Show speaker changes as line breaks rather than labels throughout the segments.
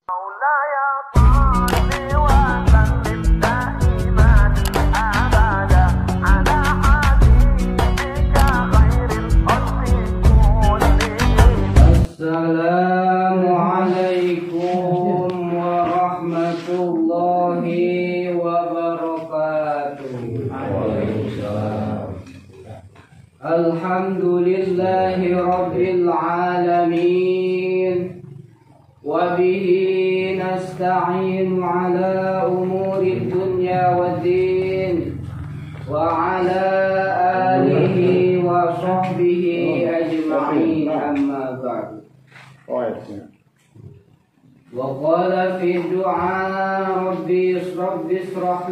Assalamualaikum warahmatullahi wabarakatuh. Alhamdulillahi rabbil alamin. Wabihi nasta'inu ala umuri dunya waddin. Wa ala alihi wa sahbihi ajma'in, amma ba'du. Wa qala fi du'a rabbi israh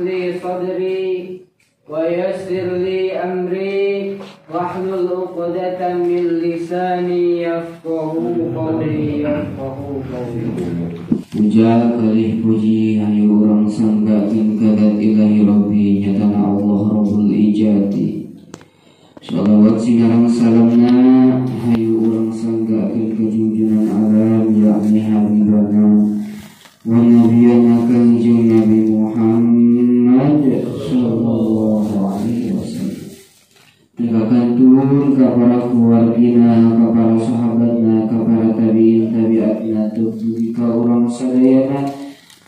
li sadri wa yassir li amri wahlul 'uqdatam min lisani yafqahu qawli.
Puja kalih puji hayu urang sanggakeun kadat ilahi rabbi nyatana Allah rabbul ijati. Shalawat singarang salamna hayu urang sanggakeun ka junjungan alam yakni habibana wa nabiyana kanjeng Nabi Muhammad sallallahu alaihi wasallam. Tegakantun ka para keluargina, ka para sahabatna, ka para tabi'in tabi'atna, tutugi ka urang sadayana.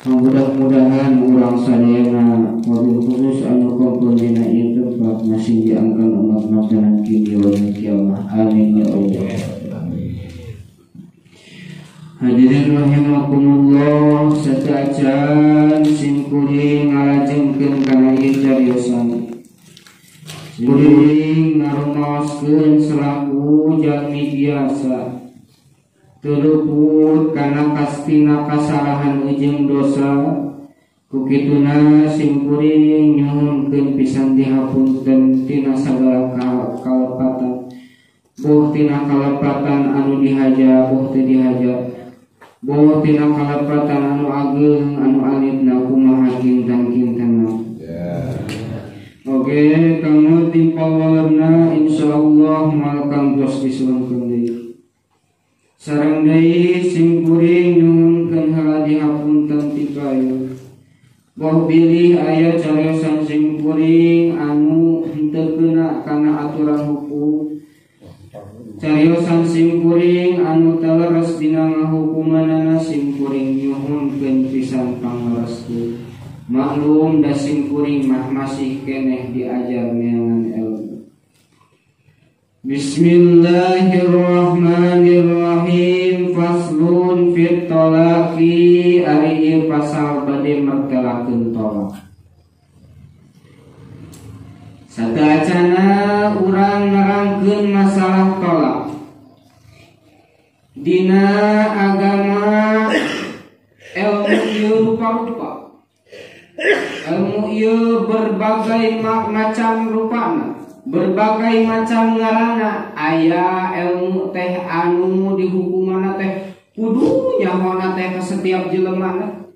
Mudah-mudahan urang sadayana wabil khusus anu kumpul dina ieu tempat masih diangkat umat masalah kini yaumul kiamah. Amin ya Allah. Hadirin rahimakumullah, sataacan simkuring ngalajengkeun kana ieu cariosan. Simkuring ngarumaoskeun selaku jalmi biasa teu luput kana kastina kasalahan ujung dosa. Kukituna simkuring nyuhunkeun pisan dihapunten tina sagala kalepatan. Boh tina kalepatan anu dihaja, boh teu dihaja. Boh tina kalepatan anu ageung anu alitna kumaha kintan-kintanna. Oke, kamu timpawarna insyaallah moal kantos disuwunkeun deui. Sareng deui simkuring nyuhunkeun heula dihapunten ti kayu. Boh bilih aya cariosan simkuring anu henteu keuna kana aturan hukum. Cariosan simkuring anu teu leres dina ngahukumanana simkuring nyuhunkeun pisan pangarestu. Maklum da simkuring mah masih keneh diajar neangan ilmu. Bismillahirrahmanirrahim. Faslun fit talaqi. Ari ieu pasal bade mertelakeun tolak. Satacana urang nerangkeun masalah tolak. Dina agama ilmu ieu rupa-rupa. Ilmu ieu berbagai macam rupana, berbagai macam ngaranna. Aya ilmu teh anu dihukumana teh kudu nyahona teh ka setiap jelemana.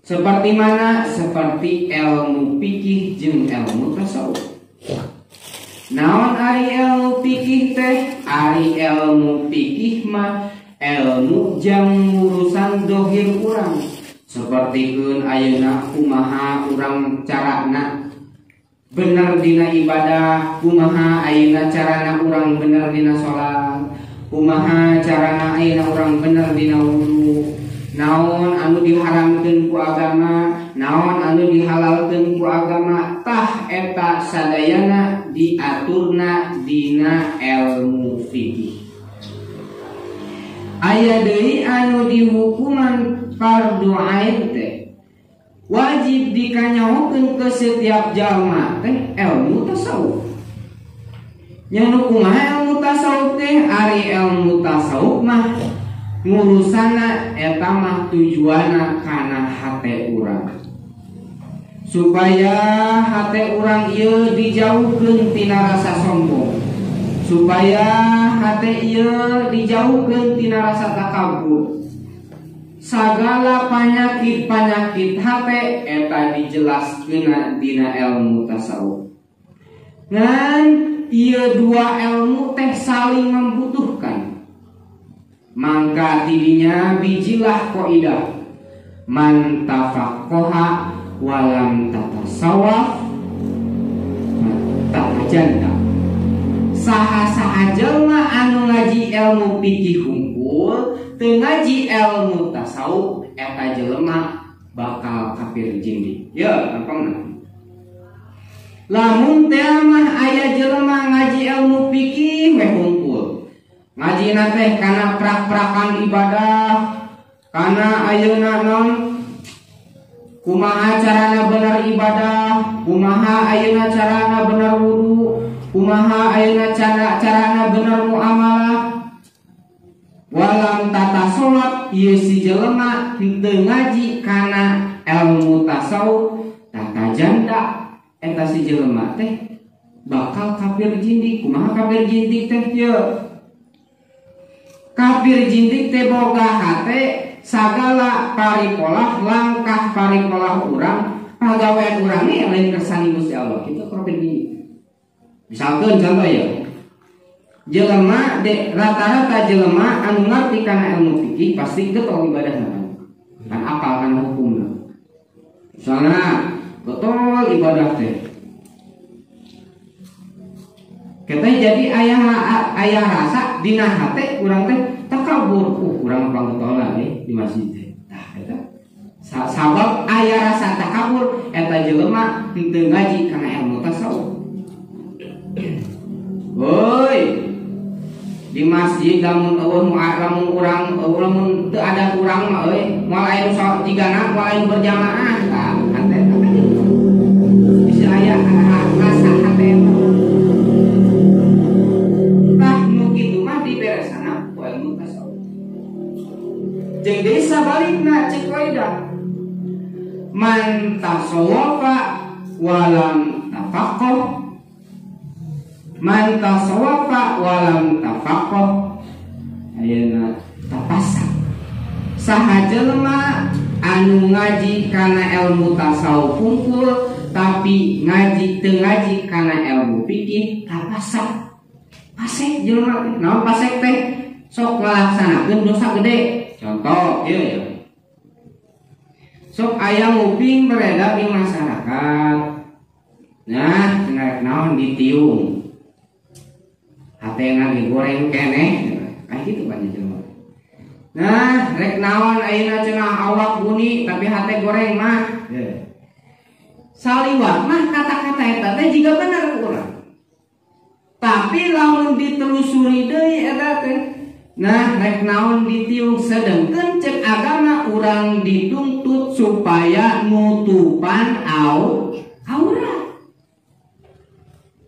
Seperti mana? Seperti ilmu fikih jeung ilmu tasawuf. Naon ari ilmu fikih teh? Ari ilmu fikih mah ilmu jang urusan dohir urang. Sepertikeun ayeuna kumaha urang carana bener dina ibadah, kumaha ayeuna carana urang bener dina salat, kumaha carana ayeuna urang bener dina wudu, naon anu diharamkeun ku agama, naon anu dihalalkeun ku agama, tah eta sadayana diaturna dina ilmu fikih. Aya deui anu dihukuman fardu ain teh wajib dikanyahokeun ke setiap jalma teh ilmu tasawuf. Nya nu kumaha ilmu tasawuf teh? Ari ilmu tasawuf mah ngurusana eta mah tujuanna kana hate urang. Supaya hate urang ieu dijauhkeun tina rasa sombong. Supaya hate ieu dijauhkeun tina rasa takabur. Sagala panyakit-panyakit hate eta dijelaskeun dina ilmu tasawuf. Ngan ieu dua ilmu teh saling membutuhkan. mangka tidinya bijilah kaidah man tafaqaha walam tatasawaf tajanda. Saha-saha jelema anu ngaji ilmu fikih hungkul teu ngaji ilmu tasawuf eta jelema bakal kafir jindik. Ya, gampang. Lamun teh mah aya jelema ngaji ilmu fikih we hungkul. Ngajina teh kana prak-prakan ibadah, kana ayeuna non kumaha carana bener ibadah, kumaha ayeuna carana bener wudu, kumaha ayeuna carana bener muamalah. Walam tata salat ieu si jelema teu ngaji kana ilmu tasawuf tata janda eta si jelema teh bakal kafir jindik. Kumaha kafir jindik teh ye? Kafir jindik teh boga hate sagala parikolah langkah parikolah urang pagawean urang nih lain kersani Gusti Allah. Kita kafir jindik. Misalkan contoh ya, jelema rata-rata jelema anu ngarti kana ilmu fikih pasti getol ibadahna kan apal kana hukumna. Misalnya getol ibadah teh kita jadi ayah rasa dina hate urang teh takabur urang pangetolan di masjid teh. Tah eta sabab ayah rasa takabur eta jelema teu ngaji kana ilmu tasawuf. Woi, di masjid lamun urang lamun teu ada urang mah euy moal aya salat tigana moal aya berjamaah tah hate bisa aya rasa hate tah nu kitu mah diberesana ku ilmu tasawuf. Jeung deui sabalikna cek kaidah man tasawwafa walam tafaqah, man tasawwafa walam tafaqah ayeuna tapasa. Saha jelema anu ngaji kana ilmu tasawuf hungkul tapi teu ngaji kana ilmu fikih tapasa. Pasek jelema naon pasek teh sok ngalaksanakeun dosa gede. Contoh ieu ya. Sok aya nguping beredar di masyarakat. Nah, cenah naon ditiung. Hatena digoreng keneh. Kayak gitu banyak jelema. Nah, rek naon ayeuna cenah awak buni tapi hate goreng mah. Saliwat mah kata-kata eta teh jiga bener urang. Tapi lamun ditelusuri deui eta teh, nah rek naon ditiung sedengkeun cek agama urang dituntut supaya nutupan aurat.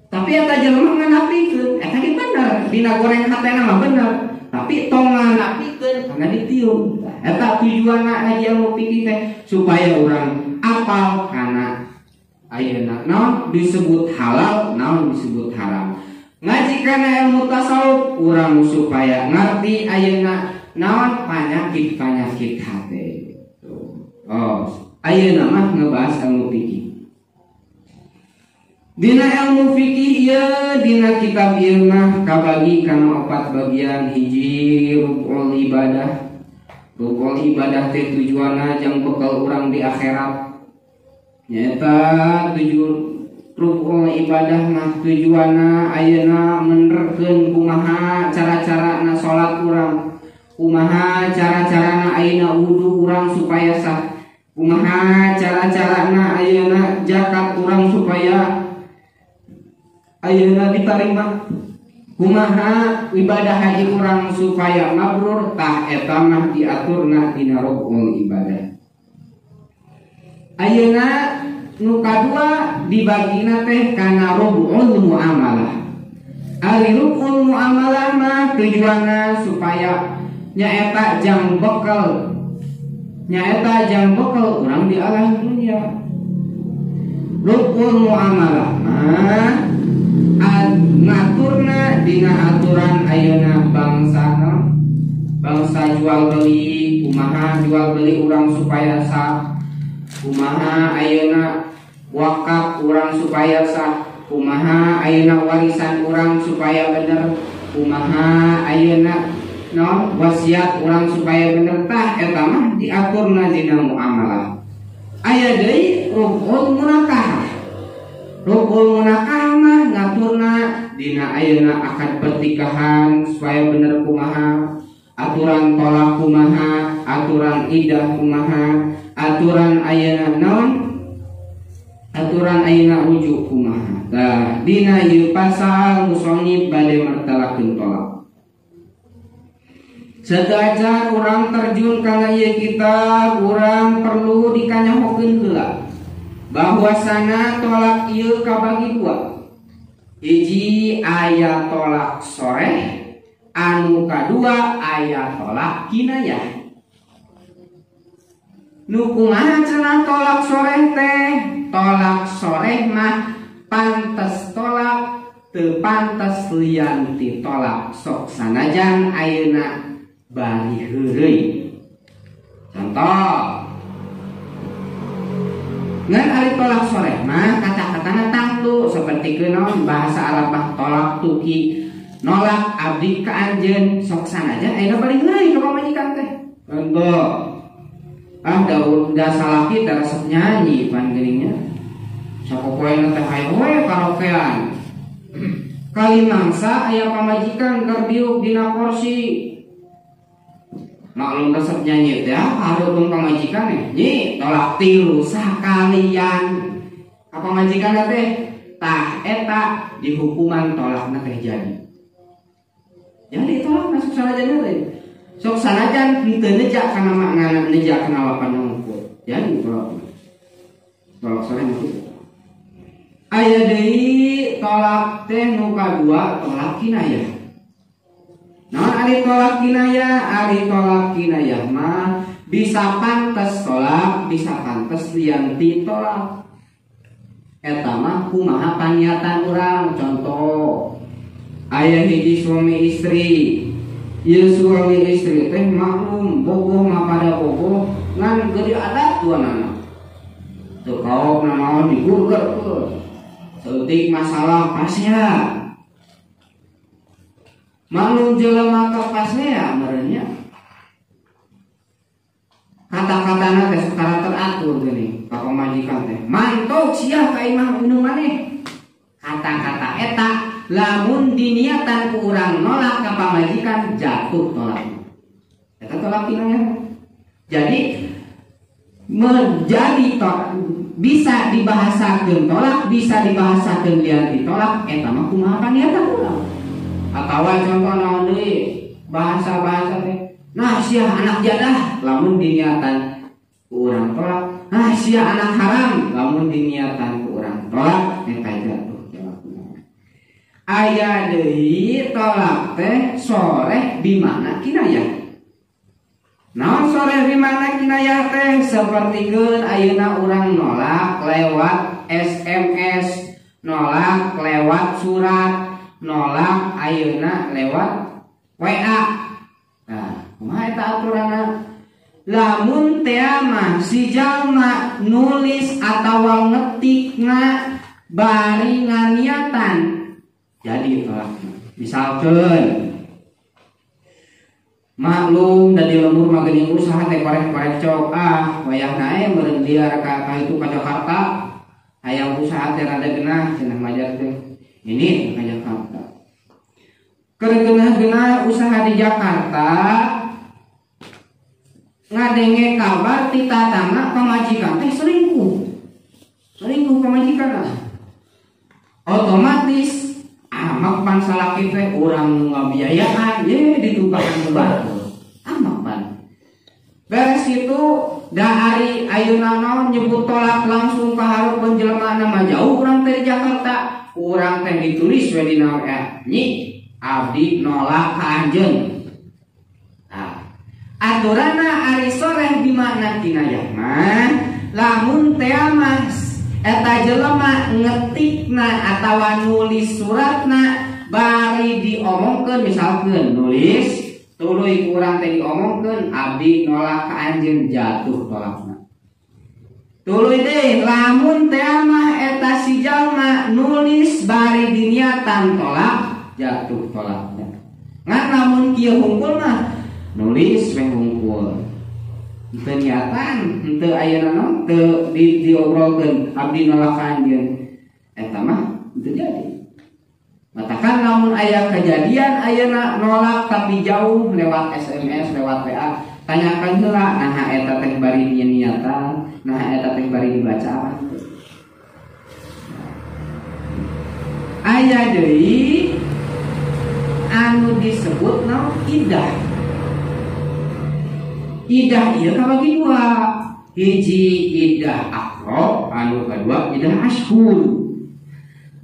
Tapi eta jelema nganapikeun, eta ge bener, dina goreng hatena mah bener, tapi tong nganapikeun karena ditiung. Eta tujuanna ngaji ilmu fikih teh supaya urang apal kana ayeuna naon disebut halal, naon disebut haram. Ngaji kana ilmu tasawuf urang supaya ngerti ayeuna naon panyakit hate. Oh, ayeuna mah ngebahas ilmu fikih. Dina ilmu fikih ieu dina kitab ieu mah kabagi kana 4 bagian. Hiji rukun ibadah. Rukun ibadah teh tujuanna jang bekal urang di akhirat. Nyaeta tujuan rukun ibadah mah tujuanna ayeuna menerkeun kumaha cara-carana salat urang, kumaha cara-carana ayeuna wudu urang supaya sah, kumaha cara-carana ayeuna zakat urang supaya ayeuna diterima, kumaha ibadah haji urang supaya mabrur. Tah eta mah diaturna dina rukun ibadah. Ayeuna nu kadua dibagina teh kana rukun muamalah. Ari rukun muamalah mah tujuanna supaya nyaeta jang bekal urang di alam dunia. Rukun muamalah mah ngaturna dina aturan ayeuna bangsa jual beli, kumaha jual beli urang supaya sah, kumaha ayeuna wakaf urang supaya sah, kumaha ayeuna warisan urang supaya bener, kumaha ayeuna non wasiat orang supaya bener tah eta mah diaturna dina muamalah. Aya deui rukun munakah. Rukun munakah mah ngaturna dina ayeuna akad pertikahan supaya bener kumaha, aturan tolak kumaha, aturan idah kumaha, aturan ayeuna naon? Aturan ayeuna rujuk kumaha. Tah dina ieu pasal musannif bade martalakeun tolak. Sedajan orang terjun kana ieu kitab, urang perlu dikanyahokeun heula bahwasana tolak ieu kabagi dua. Hiji aya tolak soreh, anu kadua aya tolak kinayah. Nu kumaha cenah tolak soreh teh? Tolak soreh mah pantes tolak, teu pantes lian ti tolak, sok sanajan ayeuna bari heureuy. Contoh, ngan ari tolak soreh mah kata-katana tangtu seperti kenon bahasa Arab mah tolak tuki, nolak abdi ka anjeun, sok sanajan ayeuna bari heureuy ka pamajikan teh. Contoh, da salaki teh resep nyanyi pan geuninnya. Sapopoena teh hayu we karaokean. Kali mangsa aya pamajikan keur diuk dina kursi. Maklum resep nyanyi teh hareupun pamajikan nyi tolak tilu sakalian. Apa majikan teh tah eta di hukuman tolakna teh jadi. Jadi tolak masuk sanajan teh. Sok sanajan henteu neja kana makna neja kana lapan ngungkul. Jadi tolak soreh itu. Aya deui tolak teh nu kadua tolak kinayah. Naon ari tolak kinayah? Ari tolak kinayah mah bisa pantes tolak, bisa pantes lian ti tolak. Eta mah kumaha paniatan urang. Contoh, aya hiji suami istri. Ieu suami istri teh maklum bogoh mah pada bogoh ngan geudi adat tuanana. Teu kaok naon digurgerkeun. Seutik masalah pasnya. Maklum jelema ka pasnya merenya. Kata-katana teh secara teratur geuning ka pamajikan teh. Mantok sia ka imah minum maneh. Kata-kata eta lamun diniatan ku urang nolak ka pamajikan jatuh tolak. Eta tolak kinayah. Jadi menjadi tolak bisa dibahasakeun tolak, bisa dibahasakeun lian ditolak, eta mah kumaha paniatan urang. Atawa contoh naon deui bahasa-bahasa teh. Nah sia anak jadah lamun diniatan ku urang tolak. Nah sia anak haram lamun diniatan ku urang tolak, eta jatuh. Aya deui tolak teh soreh bimana kinayah. Naon soreh bimana kinayah teh? Sapertikeun ayeuna urang nolak lewat SMS, nolak lewat surat, nolak ayeuna lewat WA. Nah, kumaha eta aturanna? Lamun teh mah si jalma nulis atawa ngetikna bari nganiatan jadi tolakna. Misalkeun maklum dari lembur mah geuning usaha teh korek-korek cok wayahna meureun liar ka itu ka Jakarta hayang usaha teh rada geunah cenah majar teh ini ka Jakarta keur geunah usaha di Jakarta ngadenge kabar ti tatangna pamajikan teh selingkuh pamajikan otomatis amak pan salaki teh urang ngabiayaan ye ditugahan batur amak pan beres itu da ari ayeuna naon nyebut tolak langsung ka hareupeun jelema mah jauh urang teh di Jakarta urang teh ditulis we dina nyi abdi nolak ka anjeun. Nah aturanna ari soreh di mana kinayah mah lamun teh mah eta jelema ngetikna atawa nulis suratna bari diomongkeun misalkeun nulis tuluy urang teh diomongkeun abdi nolak ka anjeun jatuh tolakna. Tuluy deui lamun teh mah eta si jalma nulis bari diniatan tolak jatuh tolakna. Ngan lamun kieu hungkul mah nulis we hungkul. Teu niatan, teu ayeuna naon, teu diobrolkeun abdi nolak ka anjeun. Eta mah teu jadi. Matakan lamun aya kejadian ayeuna nolak tapi jauh lewat SMS, lewat WA, tanyakan heula nah eta teh bari niatan, nah eta teh bari dibaca. Aya deui anu disebut naon idah. Idah ieu kabagi dua. Hiji idah akro, anu kadua idah ashhur.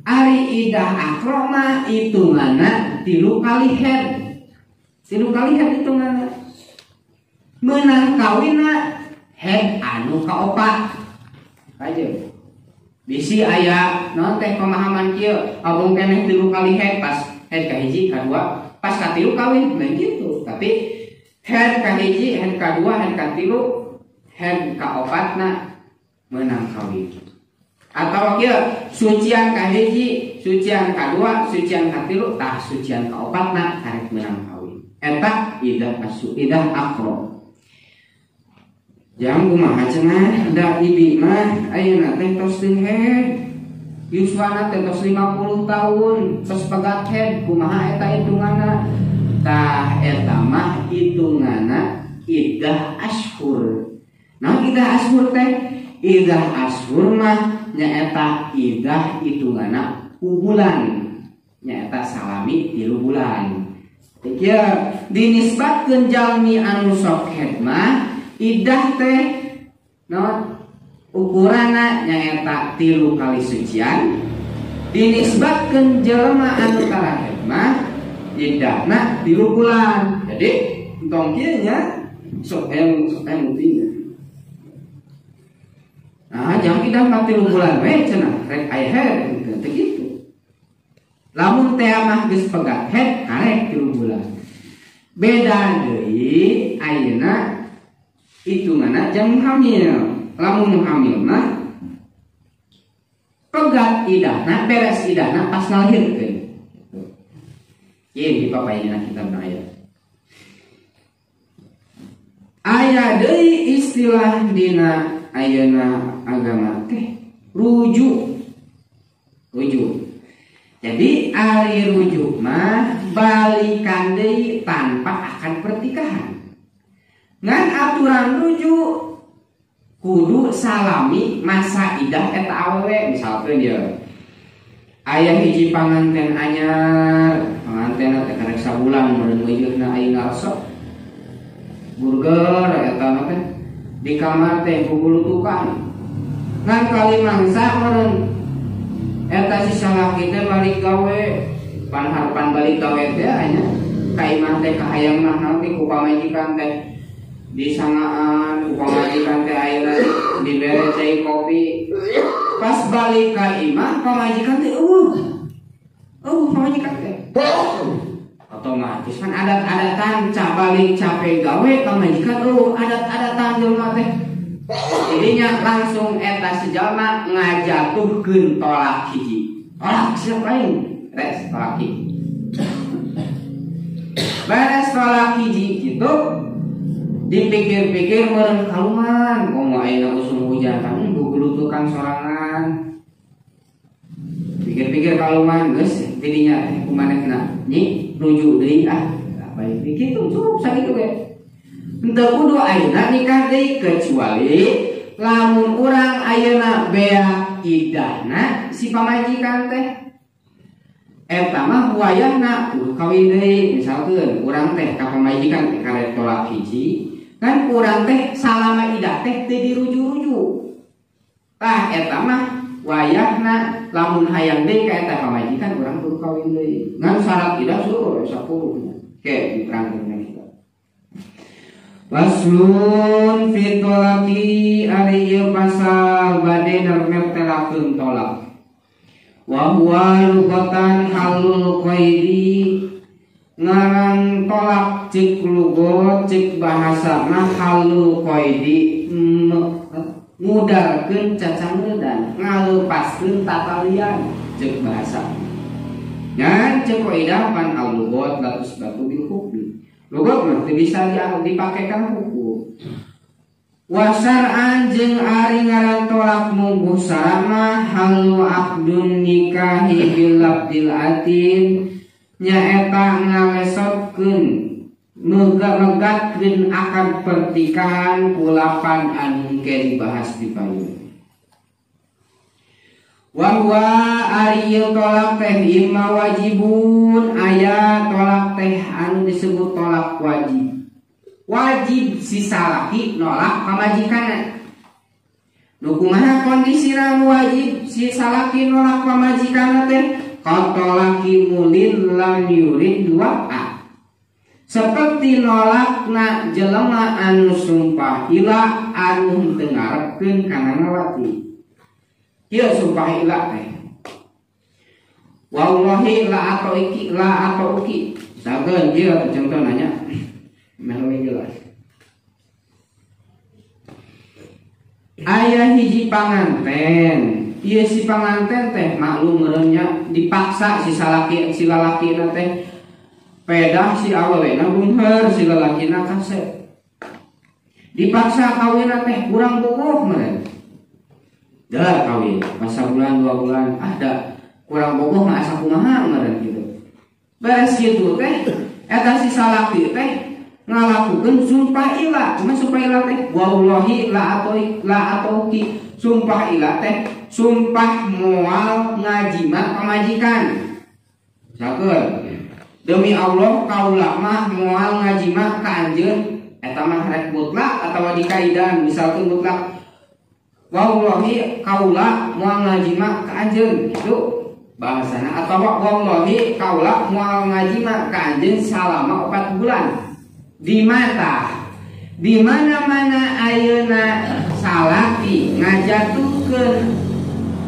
Ari idah akro mah hitunganna 3 kali head. 3 kali head hitunganna. Meunang kawinna head anu kaopat. Aja. Bisi aya naon teh pemahaman kieu, abung keneh 3 kali head pas head ka hiji, kadua, pas ka 3 kawin, nah gitu. Tapi head ka hiji, head ka 2, head ka 3, head ka 4 meunang kawin. Atau kieu sucian ka hiji, sucian ka 2, sucian ka 3, tah sucian ka 4 karek meunang kawin. Eta idah akro. Jang kumaha cenah da ibi mah ayeuna teh tos teu head. Yuswana teh tos 50 tahun, tos pegat head kumaha eta hitunganna? Tah eta mah hitunganna idah ashhur. Nah idah ashhur teh, idah ashhur mah nyaeta idah hitunganna bulan. Nyaeta salami 3 bulan. Kieu dinisbatkeun jalmi anu sok head mah idah teh naon ukuranna nyaeta 3 kali sucian. Dinisbatkeun jelema anu tara head mah idahna 3 bulan. Jadi entong kieu nya sok mutina. Nah, jang idah 3 bulan we cenah rek aya head teh kitu. Lamun teh mah geus pegat head karek 3 bulan. Beda deui ayeuna hitunganna jang hamil. Lamun hamil mah pegat idahna, beres idahna pas ngalahirkeun. Ieu di papayeuna kitab aya. Aya deui istilah dina ayeuna agama teh rujuk. Jadi ari rujuk mah balikan deui tanpa akad pertikahan. Ngan aturan rujuk kudu salami masa idah eta awewe. Misalkeun dia aya hiji panganten anyar, pangantenna teh karek sabulan meureun weujeuna aing ngarosok. Burger eta mah teh di kamar teh gugulutukan. Ngan kali mangsa meureun eta si salaki teh balik gawe, pan harapan balik gawe teh anya ka imah teh ka hayang mah nanti ku pamajikan teh disangaan, ku pamajikan teh ayeuna dibere teh kopi. Pas balik ka imah pamajikan teh pamajikan teh otomatis kan adat-adatan ca balik capek gawe pamajikan adat-adatan jelema teh. Jadinya langsung eta sejalma ngajatuhkeun tolak hiji. Tolak siap lain, res tolak hiji. Beres tolak hiji gitu, dipikir-pikir meureun kaluman, komo ayeuna usum hujan kan gugulutukan sorangan. Pikir-pikir kaluman geus tidinya kumanehna nyi nuju deui bae kitu cukup sakitu ge. Henteu kudu ayeuna nikah deui kecuali lamun urang ayeuna beak idahna si pamajikan teh eta mah wayahna kudu kawin deui. Misalkeun urang teh ka pamajikan teh karek tolak hiji kan urang teh salama idah teh teu diruju-ruju. Tah eta mah wayahna lamun hayang deui ka eta pamajikan urang kudu kawin deui. Ngan syarat idah suruh 10 nya. Oke, diterangkeun kita. Waslun fitolaki ari ieu pasal bade nertelakeun tolak. Wa huwa lugatan halul qaidi ngaran tolak cik lugot cik bahasa mah halul qaidi ngudarkeun cacangeudan ngalepaskeun tatalian cik bahasa. Dan cik qaidah pan al lugot latus batu bil hukmi. Lugot mah teu bisa dipakaikan hukum. Wasar'an jeung ari ngaran tolak mungguh sarama halu aqdun nikahi bil labdil atin nyaeta ngalesotkeun megatkeun akad pertikahan kulapan anu ke dibahas di payun. Wa huwa ari tolak teh imma wajibun aya tolak teh anu disebut tolak wajib. Wajib si salaki nolak pamajikanna. Nu kumaha kondisina nu wajib si salaki nolak pamajikanna teh? Qatolaki mulin lam yurid wa'a. Seperti nolakna jelema anu sumpah ila anu teu ngarepkeun kana ngawati. Ieu sumpah ila teh. Wallahi la atau uki. Sageun ieu contohna nya. Melalui jelas. Ayah hiji panganten, iya si panganten teh maklum merenya dipaksa si lalaki teh pedah si awalena bungher si lalaki kase. Dipaksa kawin teh kurang bukuh meren. Dah kawin masa bulan 2 bulan ada kurang bukuh mah asa kumaha meren gitu. Beres kitu teh eta si salaki teh ngalakukeun sumpah ila, cuma sumpah ila teh wallahi la atau ki sumpah ila teh sumpah moal ngajimat pamajikan. Sakeun demi Allah kaula mah moal ngajimat ka anjeun eta mah rek mutlak atawa dikaidan misalkan mutlak wallahi kaula moal ngajimat ka anjeun itu bahasana atawa wallahi kaula moal ngajimat ka anjeun salama 4 bulan. Di mana-mana ayeuna salaki ngajatukeun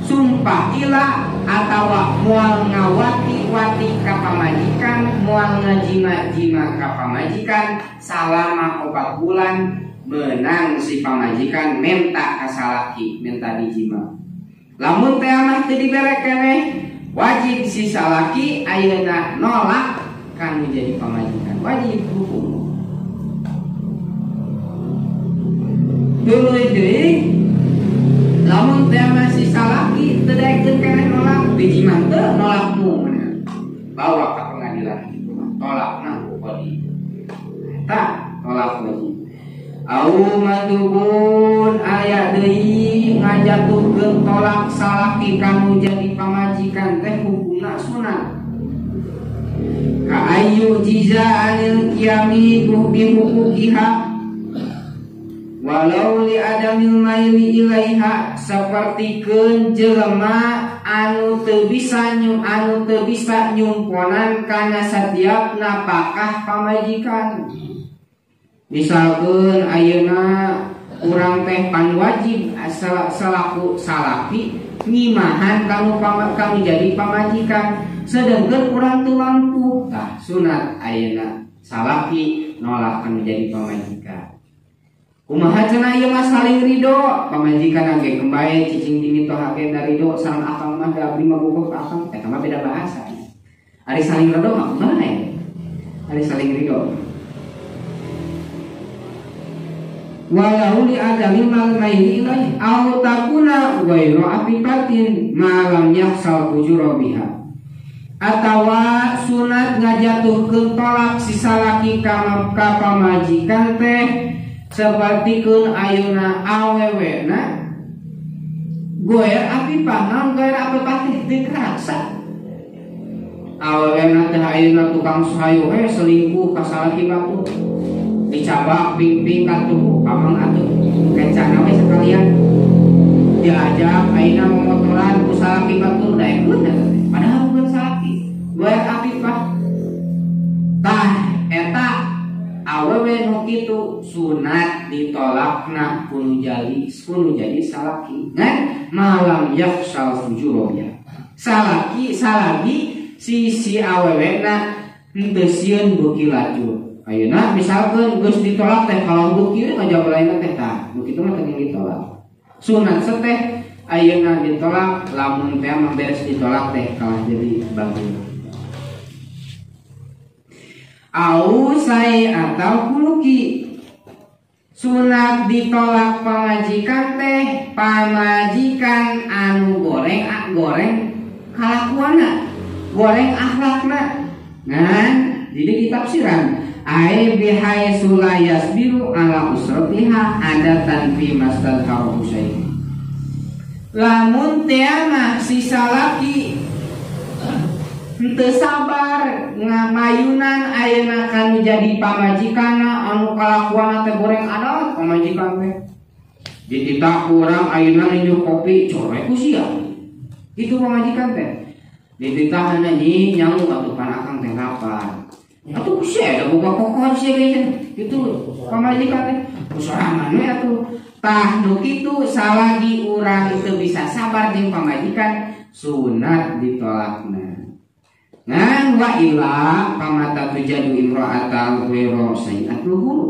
sumpah ila atawa moal ngawati-wati ka pamajikan moal ngajima-jima ka pamajikan salama 4 bulan menang si pamajikan menta ka salaki menta dijima. Lamun teh mah teu dibere keneh wajib si salaki ayeuna nolak kanu jadi pamajikan wajib hukum. Tuluy deui lamun teh masih salaki teu daekeun keneh nolak dijimah teu nolakmu bawa ka pengadilan kitu mah tolakna kodi eta tolak wajib. Au madubun aya deui ngajatuhkeun tolak salaki kanu jadi pamajikan teh hukumna sunat. Ka ayu jiza anil qiyami bi huquqiha walau li adamil maili ilaiha sapertikeun jelema anu teu bisa nyumponan kana setiap napakah pamajikan. Misalkeun ayeuna urang teh pan wajib selaku salaki ngimahan kamu jadi pamajikan sedangkan urang teu mampu tah sunat ayeuna salaki nolak anu jadi pamajikan. Kumaha cenah ieu mah saling ridho pamajikan age kembae cicing dimitohakeun da ridho sareng akang mah da abdi mah bukuh ka akang eta mah beda bahasa. Ari saling ridho mah kumaha ya? Ari saling ridho. Walau li adami mal maili ilaih au takuna ghairu afifatin ma lam yakhsal fujura biha. Atawa sunat ngajatuhkeun tolak si salaki ka pamajikan teh sepertikeun ayeuna awewena goer apipah naon goer apipah teh teu karasa. Awewena teh ayeuna tukang sayu selingkuh ka salaki batu dicabak ping-ping katuh pamang atuh kencana we sekalian diajak ayeuna motoran ku salaki batu daekeun padahal bukan salaki goer apipah tah eta awewe nu kitu sunat ditolakna kunu jadi salaki ngan malam yaksal fujuroya salaki si awewena henteu sieun beuki lajur. Ayeuna misalkeun geus ditolak teh kalau beuki ngajawab lain teh tah nu kitu mah teu ditolak. Sunat teh ayeuna ditolak lamun teh mah beres ditolak teh kalah jadi bagus. au sai atau kuluki. Sunat ditolak pamajikan teh pamajikan anu goreng kalakuana, goreng akhlakna. Ngan jadi ditafsiran ai bihai sulayas biru ala usratiha adatan fi mastadharu syai. Lamun teana si salaki henteu sabar ngamayunan ayeuna kanu jadi pamajikanna anu kalakuana teh goreng adat pamajikan teh. Dititah urang ayeuna nginum kopi corek ku sia. Itu pamajikan teh. Dititah nyanyi nyangu atuh pan akang teh lapar. Atuh ku sia da boga kokon sia ge kitu pamajikan teh. Sorangan we atuh. Tah nu kitu salagi urang teu bisa sabar jeung pamajikan sunat ditolakna. Ngan wa ila pamata tujadu imra'atan ghairu sayyi'atul huru.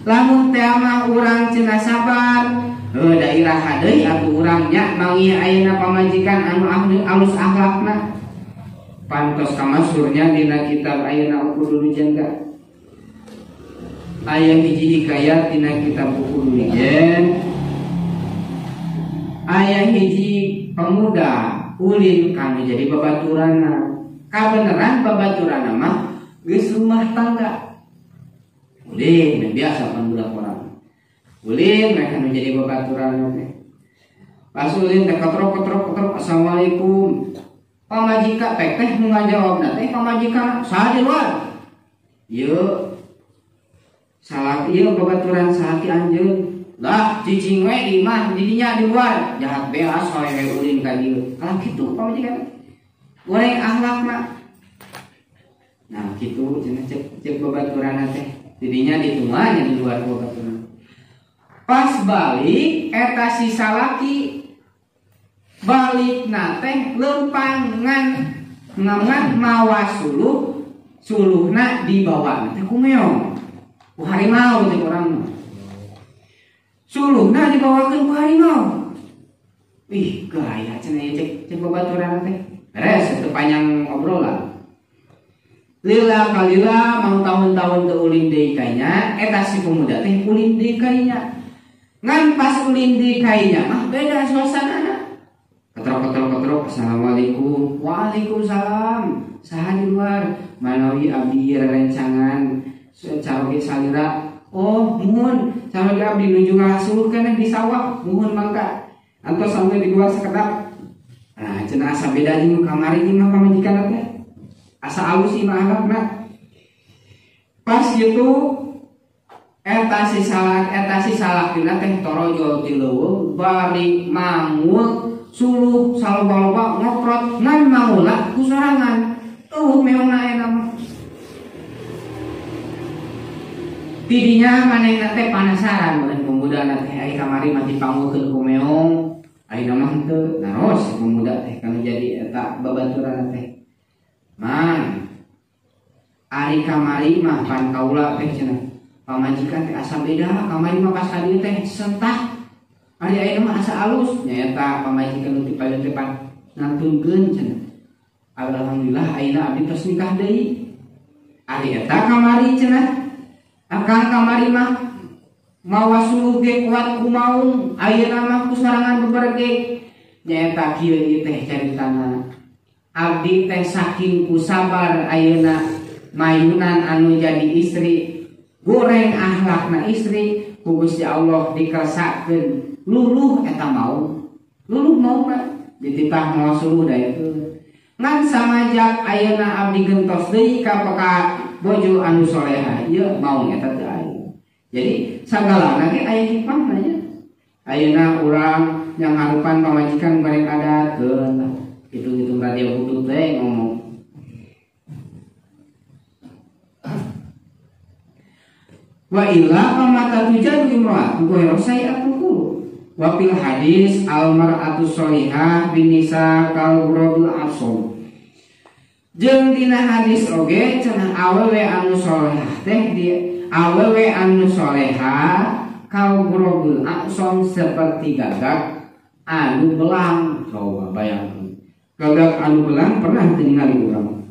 Lamun teh mah urang cenah sabar, daerah hadeui atuh urang nya mangi ayeuna pamajikan anu alus akhlakna. Pantos kamasurnya dina kitab ayeuna Uqudul Janda. Aya hiji hikayat dina kitab Uqudul Janda. Aya hiji pemuda ulin kanu jadi babaturanna. Kabeneran babaturan mah geus rumah tangga. Ulin biasa pan budak orang. Ulin mereka menjadi babaturan teh. Pas ulin teh kotrok assalamualaikum. Pamajika pek teh nu ngajawabna teh pamajikan saha di luar. Ieu salah ieu babaturan saha ki anjeun. Lah cicing we di mah didinya di luar. Jahat beas hoy ulin ka dieu. Kalau kitu pamajikan goreng akhlakna. Nah gitu cenah cek babaturan teh didinya ditumanya di luar babaturan. Pas balik eta si salaki balikna teh leumpang ngan mawa suluhna dibawa teh ku meong ku harimau teh urang suluhna dibawakeun ku harimau. Ih gaya cenah cek babaturan teh. Beres itu panjang obrolan. Lila kalila mau tahun-tahun teu ulin deui kaynya eta si pemuda teh ulin deui kaynya. Ngan pas ulin deui kaynya mah beda suasanana. Ketrok assalamualaikum. Waalaikumsalam. Saha di luar? Manawi abdi rencangan caroge salira. Oh, muhun caroge abdi nuju ngasuh keneh di sawah. Muhun mangka. Antos sampai di luar sekedap. Nah, cenah asa beda jeung kamari ieu mah pamajikan teh. Asa alus ieu mah akhlakna. Pas kitu eta si salakina teh torojo ti leuweung bari mangul suluh saloba-loba ngoprot ngan mangula ku sorangan. Meongna eta mah. Tidinya manehna teh panasaran mun pemudana teh ai kamari mah dipanggulkeun ku meong. Ayeuna mah henteu naros pemuda teh kana jadi eta babaturan teh. Man ari kamari mah pan kaula teh cenah pamajikan teh asa beda kamari mah pas kadieu teh sentah. Ari ayeuna mah asa alus nya eta pamajikan nu tipaeun teh pan ngantunkeun cenah. Alhamdulillah ayeuna abdi tos nikah deui. Ari eta kamari cenah. Akang kamari mah mawa suluh ge kuat kumaung ayeuna mah kusarangan beberge nyaeta kieu ieu teh caritana abdi teh saking kusabar ayeuna mayunan anu jadi istri goreng akhlakna istri ku Gusti Allah dikesakeun luluh eta mau mah dititah mawa suluh da itu ngan samajak ayeuna abdi gentos deui ka peka bojo anu soleha ieu mau eta teu aya. Jadi sagalana ge aya hikmahna nya. Ayeuna urang yang harupan pamajikan bareng adat hitung-hitung radio butuh teh ngomong. Wa illa pamata tujan imra'atu ghairu sayyi'atul wa fil hadis al mar'atu sholihah binisa kal ghurabul asol. Jeung dina hadis oge cenah awewe anu sholihah teh di awewe anu soleha kal ghurabul asol seperti gagak anu belang. Coba bayangkeun. Gagak anu belang pernah ningali urang.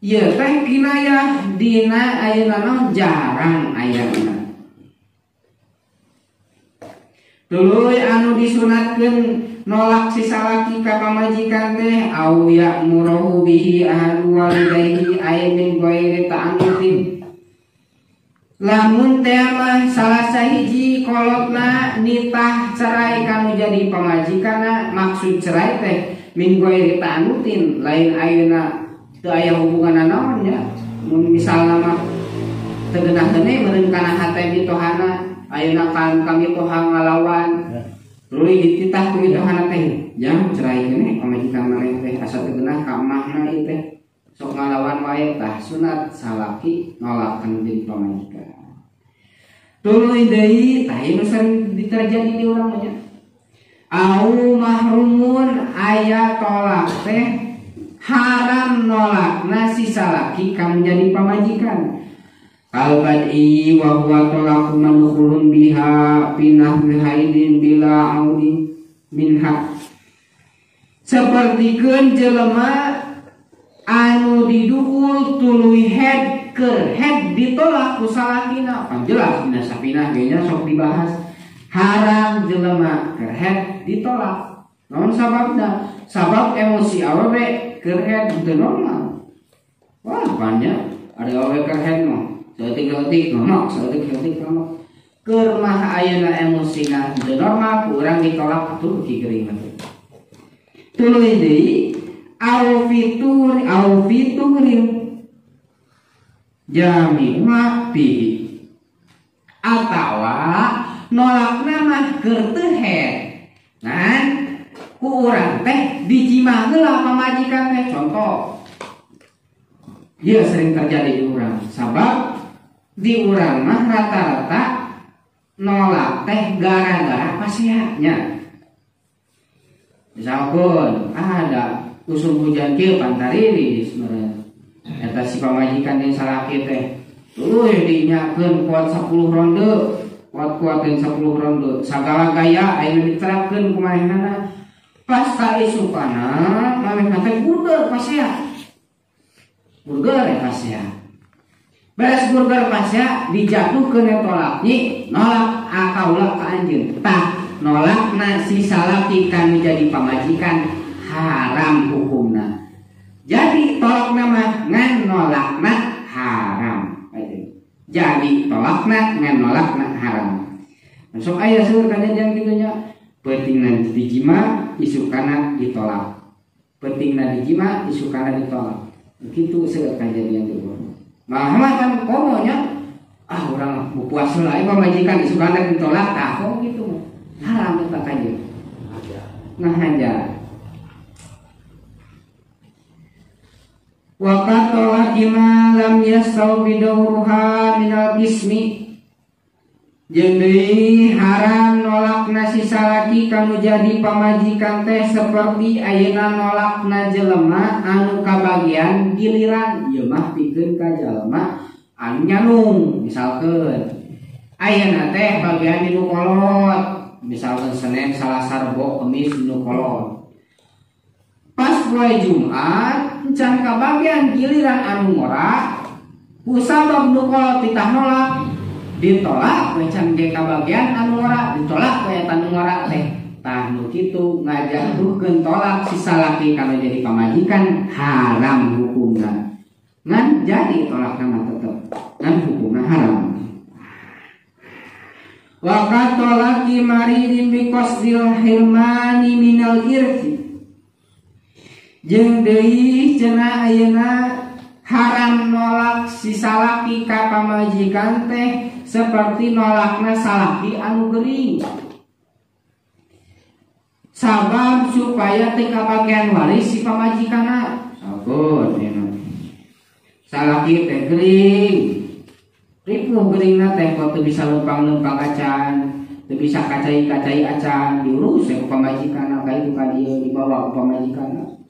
Ieu teh kinayah dina ayeuna jarang ayana. Tuluy anu disunatkeun nolak si salaki ka pamajikan teh au ya'muruhu bihi ahadu walidayhi ay min ghairi ta'anutin. Lamun teh mah salah sahiji kolotna nitah cerai kanu jadi pamajikanna, maksud cerai teh min ghairi ta'anutin, lain ayeuna teu aya hubungan naon nya. Mun misalna mah teu geunah geuneh meureun kana hate ditohana ayeuna kan kami toha ngalawan tuluy dititah ku ditohana teh jang cerai keneh pamajikan maneh teh asa teu geunah ka emahna ieu teh sok ngalawan wae tah sunat salaki nolakkeun jadi pamajikan. Tuluy deui tah ieu sering terjadi di urang nya. Au mahrumun aya tolak teh haram nolakna si salaki ka menjadi pamajikan. Al-bad'i wa huwa talaqu madkhulun biha pinah bihaidin bila audi minha. Sapertikeun jelema anu diduul tuluy head keur head ditolak ku salakina. Pan jelas dina sapinah ge nya sok dibahas. Haram jelema keur head ditolak. Naon sababna? Sabab emosi awewe keur head teu normal. Wah, banyak ada awewe keur head mah seetik ngomong, seetik ngomong. Keur mah ayeuna emosina teu normal, urang ditolak atuh ki geuring teh. Tuluy deui au fiturin jami mapi atawa nolakna mah keur teu head. Ngan ku urang teh dijimah heula pamajikan teh contoh. Ieu sering terjadi di urang. Sabab di urang mah rata-rata nolak teh gara-gara pasianya. Misalkan ada usum hujan kieu pantariri sebenarnya. Eta si pamajikan yang salaki teh tuluy dinyakeun kuat 10 ronde, kuat-kuatin 10 ronde. Sagala gaya aya diterapkeun kumanehna. Pas ka isukana manehna teh burger pasea. Burger ya pasea. Beres burger pasya dijatuhkeun tolaknya nolak akaula ka anjeun tah nolakna si salaki kanu jadi pamajikan haram hukumna. Jadi tolakna mah ngan nolakna haram. Jadi tolakna ngan nolakna haram. Masuk aya seueur kajadian kitu nya. Pentingna dijima isukana ditolak. Pentingna dijima isukana ditolak. Kitu seueur kajadian kitu. Malah kan komonya orang mau puasa lah pamajikan isukana ditolak tah kok gitu haram eta kaje nah aja wa qatola ima lam yasau bidauruha minal ismi jeung deui haram nolakna si salaki kanu jadi pamajikan teh seperti ayeuna nolakna jelema anu kabagian giliran ieu mah pikeun ka jelema anu nyanung. Misalkeun ayeuna teh bagian di nu kolot, misalkeun Senin, Salasa, Rebo, Kamis nu kolot. Pas poe Jumat can kabagian giliran anu ngora ku sabab nu kolot ditah nolak ditolak can ge kabagian anu ngora ditolak we eta nu ngora teh tah nu kitu ngajatuhkeun tolak si salaki kanu jadi pamajikan haram hukumna. Ngan jadi tolakna mah tetep ngan hukumna haram. Wa qatolaki maridin bi qasdil hilmani minal irthi jeung deui cenah ayeuna haram nolak si salaki ka pamajikan teh seperti nolakna salaki anu geuring. Sabab supaya teu kabagian waris si pamajikanna. Sampun salaki teh geuring. Ripuh geuringna teh kok teu bisa lempang-lempang acan, teu bisa kacai-kacai acan, diurus ku pamajikanna ka itu ka dieu dibawa ku pamajikanna.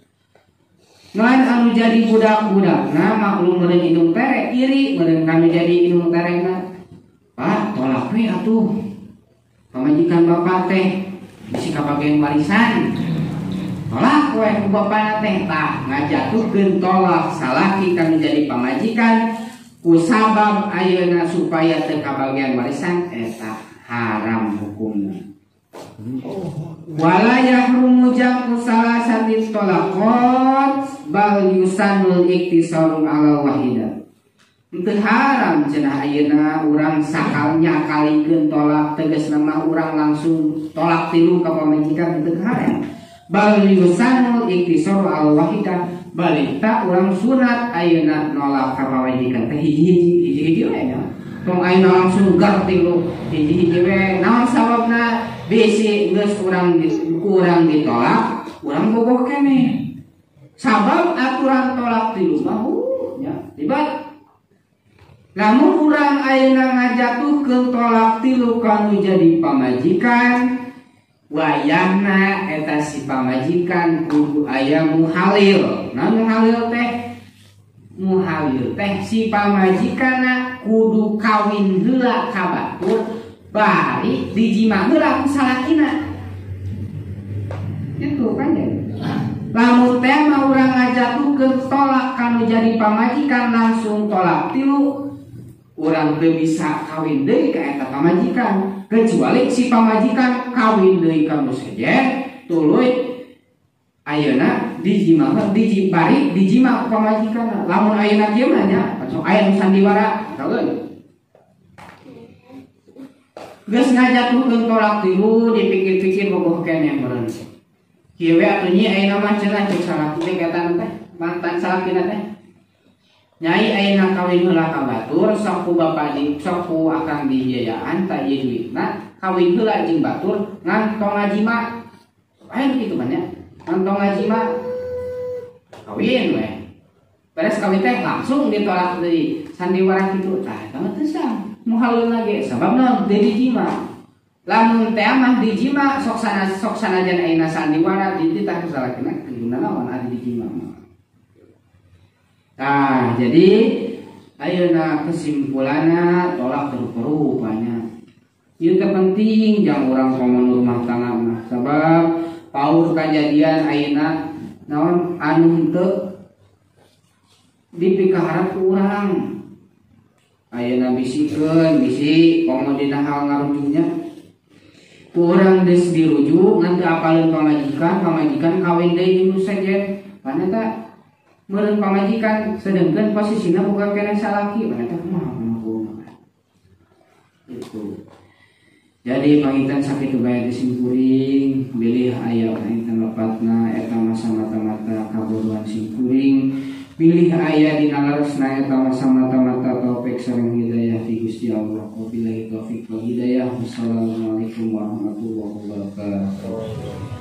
Ngan anu jadi budak-budakna maklum meureun indung terek iri meureun kami jadi indung terekna. Pak, tolak we atuh. Pamajikan bapak teh bisi kabagian warisan. tolak we ku bapana teh tah ngajatuhkeun tolak salaki kanu jadi pamajikan ku sabab ayeuna supaya teu kabagian warisan eta haram hukumna. Wala yahrumu jam'u salasati tolakot bal yusanul iktisaru ala wahidah. Teu haram cenah ayeuna urang sakalnya kalikeun tolak tegasna mah urang langsung tolak tilu ka pamajikan teu haram. Bal yusanul iktisaru ala wahidah balita urang sunat ayeuna nolak ka pamajikan teh hiji-hiji we nya. Tong ayeuna langsung gar tilu hiji-hiji we naon sababna bisi geus urang ditolak urang bogoh keneh. Sabab aturan tolak tilu mah nya tiba lamun urang ayeuna ngajatuhkeun tolak tilu kanu jadi pamajikan wayahna eta si pamajikan kudu aya muhalil. Nah muhalil teh si pamajikanna kudu kawin heula ka batur bari dijima heula ku salakina. Itu kan ya. Lamun teh mah urang ngajatuhkeun tolak kanu jadi pamajikan langsung tolak tilu urang teu bisa kawin deui ka eta pamajikan kecuali si pamajikan kawin deui ka nu sejen tuluy ayeuna dijima ku pamajikan. Lamun ayeuna kieu mah nya sok aya nu sandiwara kaeun geus ngajatuhkeun tolak tilu dipikir-pikir bogoh keneh meureun kieu we atuh nyi ayeuna mah cenah cek salaki teh kata teh mantan salakina teh nyai ayeuna kawin heula ka batur sok ku bapa sok ku akang dijayaan ta ieu duitna kawin heula jeung batur ngan tong ngajima aya kitu mah nya ngan tong ngajima kawin we beres kawin teh langsung ditolak deui sandiwara kitu tah eta mah teu sah muhalulna ge sababna teu dijima. Lamun teh mah dijima sok sanajan ayeuna sandiwara dititah ku salakina kuduna naon adi dijima. Nah, jadi ayeuna kesimpulanna tolak rupanya. Ieu penting jang urang komo rumah tangga mah sabab paur kajadian ayeuna naon anu henteu dipikaharan ku urang. Ayeuna bisi komo dina hal ngarujuknya. Ku urang geus dirujuk ngan teu apaleun pamajikan kawin deui nu sejen. Paneta meureun pamajikan sedengkeun posisina bukan kena salaki paneta kumaha itu. Jadi pangitan sakitu bae disimkuring bilih aya pangitan lepatna eta masa mata-mata kabodohan simkuring pilih aya dina laresna eta masa mata-mata taufik sareng hidayah ti Gusti Allah. Wabillahi taufiq wal hidayah. Wassalamualaikum warahmatullahi wabarakatuh.